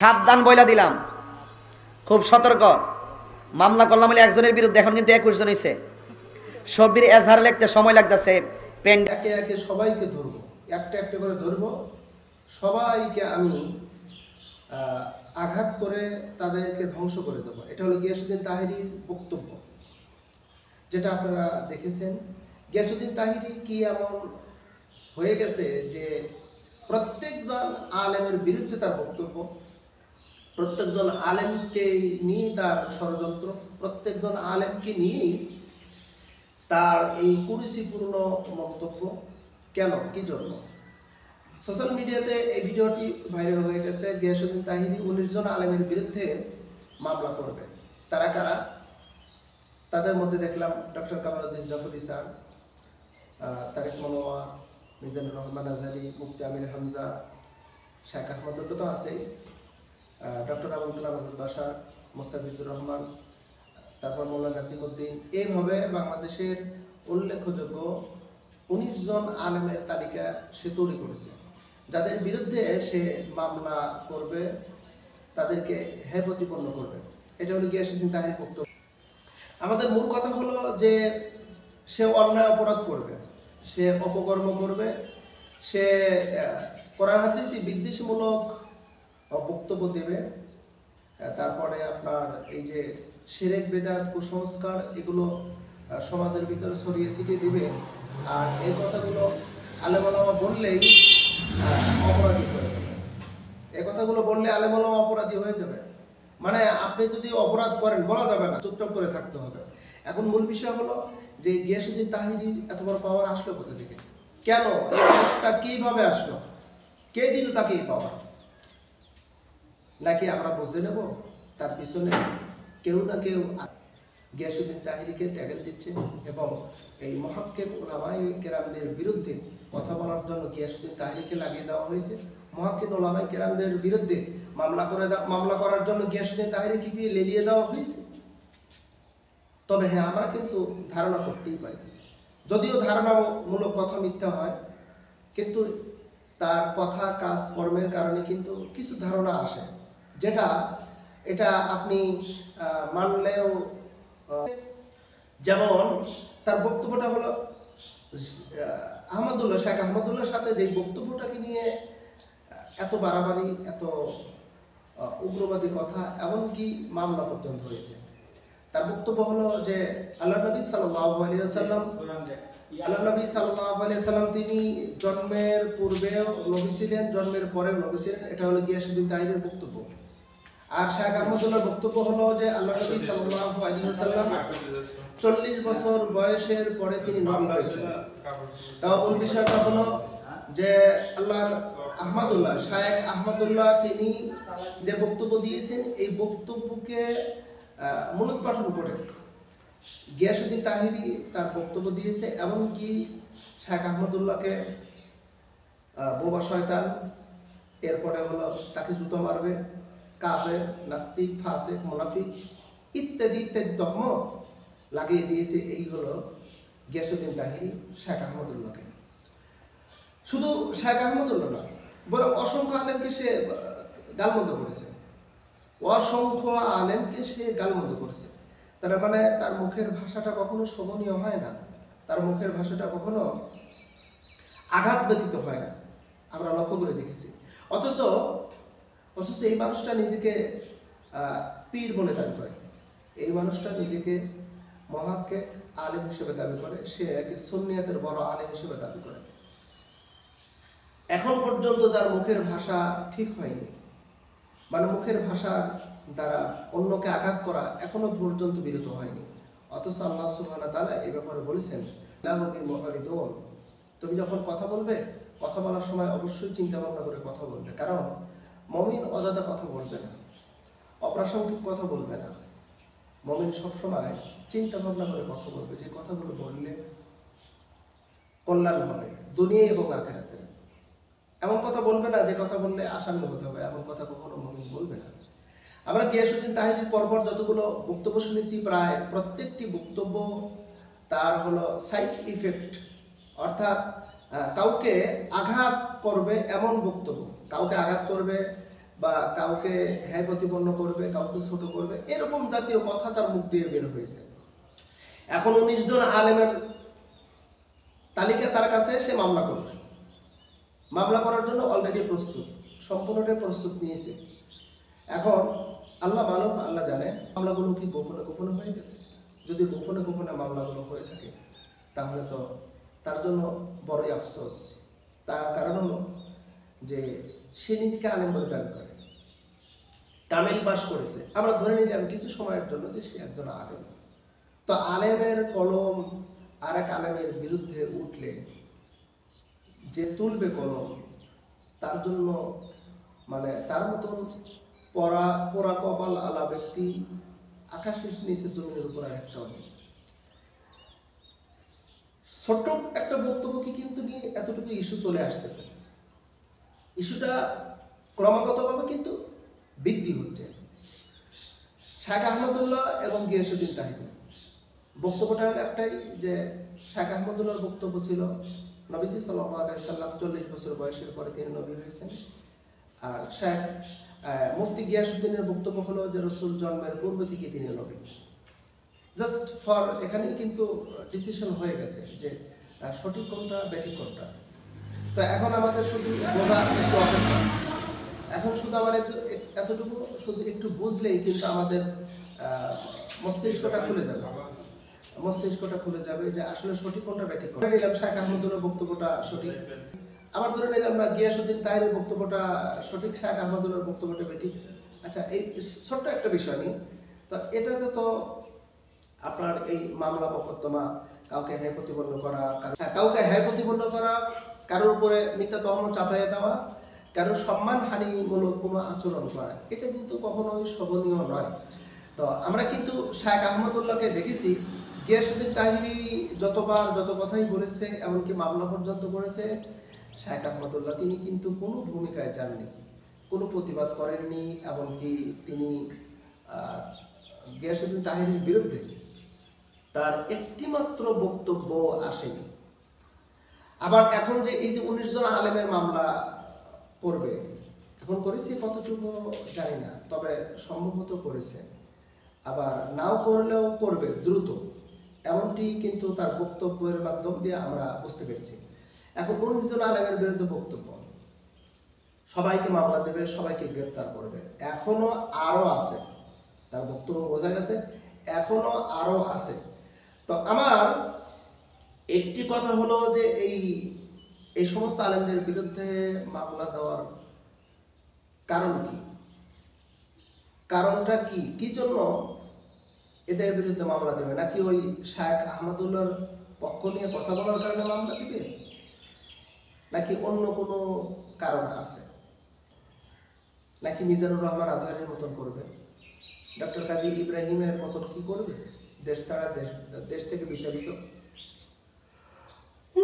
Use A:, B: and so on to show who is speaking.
A: সাবধান বইলা দিলাম, খুব সতর্ক। মামলা করলাম বলে একজনের বিরুদ্ধে, এখন কিন্তু 21 জন হয়েছে। সবির এজাহার লিখতে সময় লাগতেছে। পেন
B: একে একে সবাইকে ধরবো, একটা একটা করে ধরবো, সবাইকে আমি আঘাত করে তাদেরকে ধ্বংস করে দেবো। এটা হলো গিয়াসউদ্দিন তাহিরির বক্তব্য, যেটা আপনারা দেখেছেন। গিয়াসউদ্দিন তাহিরি কি এমন হয়ে গেছে যে প্রত্যেকজন আলেমের বিরুদ্ধে তার বক্তব্য, প্রত্যেকজন আলেমকে নিয়ে তার ষড়যন্ত্র, প্রত্যেকজন আলেমকে নিয়েই তার এই কুরুচিপূর্ণ মন্তব্য। কেন, কি জন্য? সোশ্যাল মিডিয়াতে এই ভিডিওটি ভাইরাল হয়ে গেছে। গিয়াসউদ্দিন তাহিরি 19 জন আলেমের বিরুদ্ধে মামলা করবে। তারা কারা? তাদের মধ্যে দেখলাম ডক্টর কামালউদ্দিন জাফর ইসাক, তারেক মনোয়ার, মিজানুর রহমান আজহারি, মুফতি আমির হামজা, শেখ আহমদুল্লাহ তো আছেই, ডক্টর আবুল কালাম আজাদ বাশার, মোস্তাফিজুর রহমান, তারপর মোল্লা নাসিমউদ্দিন। এইভাবে বাংলাদেশের উল্লেখযোগ্য 19 জন আলেমের তালিকা সে তৈরি করেছে, যাদের বিরুদ্ধে সে মামলা করবে, তাদেরকে হে প্রতিপন্ন করবে। এটা হলো গিয়াসউদ্দিন তাহিরির বক্তব্য। আমাদের মূল কথা হলো যে সে অন্যায় অপরাধ করবে, সে অপকর্ম করবে, সে কোরআন হাদিসি বিদ্বেষমূলক বক্তব্য দেবে। তারপরে আপনার এই যে শিরক বেদাত কুসংস্কার, এগুলো সমাজের ভিতরে ছড়িয়ে ছিটিয়ে দিবে। আর এই কথাগুলো আলেম ওলামা বললেই অপরাধী হয়ে যাবে। এই কথাগুলো বললে আলেম ওলামা অপরাধী হয়ে যাবে। মানে আপনি যদি অপরাধ করেন, বলা যাবে না, চুপচাপ করে থাকতে হবে। এখন মূল বিষয় হলো যে গিয়াসউদ্দিন তাহিরির এত বড় পাওয়ার আসলো কোথা থেকে? কেন এই পাওয়ারটা কিভাবে আসলো? কে দিল তাকে এই পাওয়ার? নাকি আমরা বুঝে নেব তার পিছনে কেউ না কেউ গিয়াসউদ্দিন তাহিরিকে ট্যাগেল দিচ্ছে এবং এই মুহাক্কিক উলামায়ে কেরামদের বিরুদ্ধে কথা বলার জন্য গিয়াসউদ্দিন তাহিরিকে লাগিয়ে দেওয়া হয়েছে। মুহাক্কিক উলামায়ে কেরামদের বিরুদ্ধে মামলা করার জন্য গিয়াসউদ্দিন তাহিরিকে কি লেলিয়ে দেওয়া হয়েছে? তবে হ্যাঁ, আমরা কিন্তু ধারণা করতেই পারি, যদিও ধারণামূলক কথা মিথ্যা হয়, কিন্তু তার কথা কাজ কর্মের কারণে কিন্তু কিছু ধারণা আসে, যেটা এটা আপনি মানলেও। যেমন তার বক্তব্যটা হলো শেখ আহমদুল্লাহর সাথে যে বক্তব্যটাকে নিয়ে এত বাড়াবাড়ি, এত উগ্রবাদী কথা, এমনকি মামলা পর্যন্ত হয়েছে। তার বক্তব্য হলো যে আল্লাহ নবী সাল্লাল্লাহু আলাইহি ওয়াসাল্লাম তিনি জন্মের পূর্বেও নবী ছিলেন, জন্মের পরেও নবী ছিলেন। এটা হলো গিয়াসউদ্দিন তাহিরির বক্তব্য। আর শেখ আহমদুল্লাহর বক্তব্য হলো যে আল্লাহ নবী সাল্লাল্লাহু আলাইহি ওয়াসাল্লাম 40 বছর বয়সের পরে তিনি নবী হয়েছেন। তাও মূল বিষয়টা হলো যে শেখ আহমদুল্লাহ তিনি যে বক্তব্য দিয়েছেন, এই বক্তব্যকে মূলোৎপাটন করে গিয়াসউদ্দিন তাহিরি তার বক্তব্য দিয়েছে। এমনকি শেখ আহমদুল্লাহকে বোবা শয়তান, এরপরে হলো তাকে জুতো মারবে, কাফের, নাস্তিক, ফাসিক, মুনাফিক ইত্যাদি ইত্যাদি তহমত লাগিয়ে দিয়েছে। এই হলো গিয়াসউদ্দিন তাহিরি শেখ আহমদুল্লাহকে। শুধু শেখ আহমদুল্লাহ নয়, বরং অসংখ্য আলেমকে সে গালমন্দ করেছে, অসংখ্য আলেমকে সে গালমন্দ করেছে। তার মানে তার মুখের ভাষাটা কখনো শোভনীয় হয় না, তার মুখের ভাষাটা কখনো আঘাত ব্যতীত হয় না, আমরা লক্ষ্য করে দেখেছি। অথচ এই মানুষটা নিজেকে পীর বলে দাবি করে, এই মানুষটা নিজেকে মুহাক্কিক আলেম হিসেবে দাবি করে, সে সুন্নিয়াতের বড় আলেম হিসেবে দাবি করে। এখন পর্যন্ত যার মুখের ভাষা ঠিক হয়নি, মানে মুখের ভাষার দ্বারা অন্যকে আঘাত করা এখনো পর্যন্ত বিরত হয়নি। অথচ আল্লাহ সুবহানাহু ওয়া তাআলা এই ব্যাপারে বলেছেন, তুমি যখন কথা বলবে, কথা বলার সময় অবশ্যই চিন্তা ভাবনা করে কথা বলবে। কারণ মুমিন অযথা কথা বলবে না, অপ্রাসঙ্গিক কথা বলবে না। মুমিন সবসময় চিন্তা ভাবনা করে কথা বলবে, যে কথাগুলো বললে কল্যাণ হবে দুনিয়া এবং আখিরাতে। এমন কথা বলবে না যে কথা বললে আসামি হতে হবে, এমন কথা কখনো মুমিন বলবে না। আমরা গিয়াসউদ্দিন তাহিরির পরপর যতগুলো বক্তব্য শুনেছি, প্রায় প্রত্যেকটি বক্তব্য তার হলো সাইড ইফেক্ট, অর্থাৎ কাউকে আঘাত করবে এমন বক্তব্য, কাউকে আঘাত করবে, বা কাউকে হ্যায় প্রতিপন্ন করবে, কাউকে ছোট করবে, এরকম জাতীয় কথা তার মুখ দিয়ে বের হয়েছে। এখন 19 জন আলেমের তালিকা তার কাছে, সে মামলা করবে। মামলা করার জন্য অলরেডি প্রস্তুত, সম্পূর্ণটাই প্রস্তুত নিয়েছে। এখন আল্লাহ মালুম, আল্লাহ জানে মামলাগুলো কি গোপনে গোপনে হয়ে গেছে। যদি গোপনে গোপনে মামলাগুলো হয়ে থাকে তাহলে তো তার জন্য বড়ই আফসোস। তার কারণ হলো যে সে নিজেকে আলেম বলে দাবি করে, কামিল পাশ করেছে, আমরা ধরে নিলাম কিছু সময়ের জন্য যে সে একজন আলেম। তো আলেমের কলম আর এক আলেমের বিরুদ্ধে উঠলে যে তুলবে কলম, তার জন্য মানে তার মতন পোড়া কপাল আলা ব্যক্তি আকাশের নিচে জমিনের উপর আর একটাও নেই। ছোট্ট একটা বক্তব্যকে কিন্তু নিয়ে এতটুকু ইস্যু চলে আসতেছে। ইস্যুটা ক্রমাগতভাবে কিন্তু বৃদ্ধি হচ্ছে। শাইখ আহমদুল্লাহ এবং গিয়াসউদ্দিন তাহিনী বক্তব্যটা হলো একটাই, যে শাইখ আহমদুল্লাহর বক্তব্য ছিল নবীজি সাল্লাল্লাহু আলাইহি সাল্লাম 40 বছর বয়সের পরে তিনি নবী হয়েছেন। আর শাইখ মুফতি গিয়াসউদ্দিনের বক্তব্য হলো যে রাসূল জন্মের পূর্ব থেকে তিনি নবী। জাস্ট ফর এখানেই কিন্তু ডিসিশন হয়ে গেছে যে সঠিক কোনটা ব্যাঠিক কোনটা। তো এখন আমাদের শুধু বোঝা একটু অপেক্ষা। এখন শুধু আমাদের এতটুকু শুধু একটু বুঝলেই কিন্তু আমাদের মস্তিষ্কটা খুলে যাবে, মস্তিষ্কটা খুলে যাবে যে আসলে সঠিক কোনটা ব্যাঠিক কোনটা। নিলাম শাইখ আহমদুল্লাহর বক্তব্যটা সঠিক, আবার ধরে নিলাম না গিয়াসউদ্দিন তাহিনীর বক্তব্যটা সঠিক, শাইখ আহমদুল্লাহর বক্তব্যটা ব্যাঠিক। আচ্ছা, এই ছোট্ট একটা বিষয় নিয়ে তো এটাতে তো আপনার এই মামলা মোকদ্দমা, কাউকে হ্যায় প্রতিপন্ন করা, কাউকে হ্যায় প্রতিপন্ন করা, কারোর উপরে মিথ্যা তহমত চাপাইয়া দেওয়া, কারোর সম্মানহানিমূলক কোনো আচরণ করা, এটা কিন্তু কখনোই শোভনীয় নয়। তো আমরা কিন্তু শাইখ আহমদুল্লাহকে দেখেছি, গিয়াসউদ্দিন তাহিনী যতবার যত কথাই বলেছে, এমনকি মামলা পর্যন্ত করেছে, শাইখ আহমদুল্লাহ তিনি কিন্তু কোনো ভূমিকায় যাননি, কোনো প্রতিবাদ করেননি, এমনকি তিনি গিয়াসউদ্দিন তাহিনীর বিরুদ্ধে তার একটিমাত্র বক্তব্য আসেনি। আবার এখন যে এই যে 19 জন আলেমের মামলা করবে, এখন করেছে কতটুকু জানি না, তবে সম্ভবত করেছে, আবার নাও করলেও করবে দ্রুত, এমনটি কিন্তু তার বক্তব্যের মাধ্যম দিয়ে আমরা বুঝতে পেরেছি। এখন 19 জন আলেমের বিরুদ্ধে বক্তব্য, সবাইকে মামলা দেবে, সবাইকে গ্রেফতার করবে, এখনো আরো আছে, তার বক্তব্য বোঝা গেছে এখনো আরো আছে। তো আমার একটি কথা হলো যে এই সমস্ত আলেমদের বিরুদ্ধে মামলা দেওয়ার কারণ কি, কারণটা কি, কি জন্য এদের বিরুদ্ধে মামলা দেবে? নাকি ওই শাইখ আহমদুল্লাহর পক্ষ নিয়ে কথা বলার কারণে মামলা দিবে, নাকি অন্য কোনো কারণ আছে, নাকি মিজানুর রহমান আজহারের মতন করবে, ডক্টর কাজী ইব্রাহিমের মতন কি করবে, দেশ ছাড়া দেশ থেকে বিতাড়িত?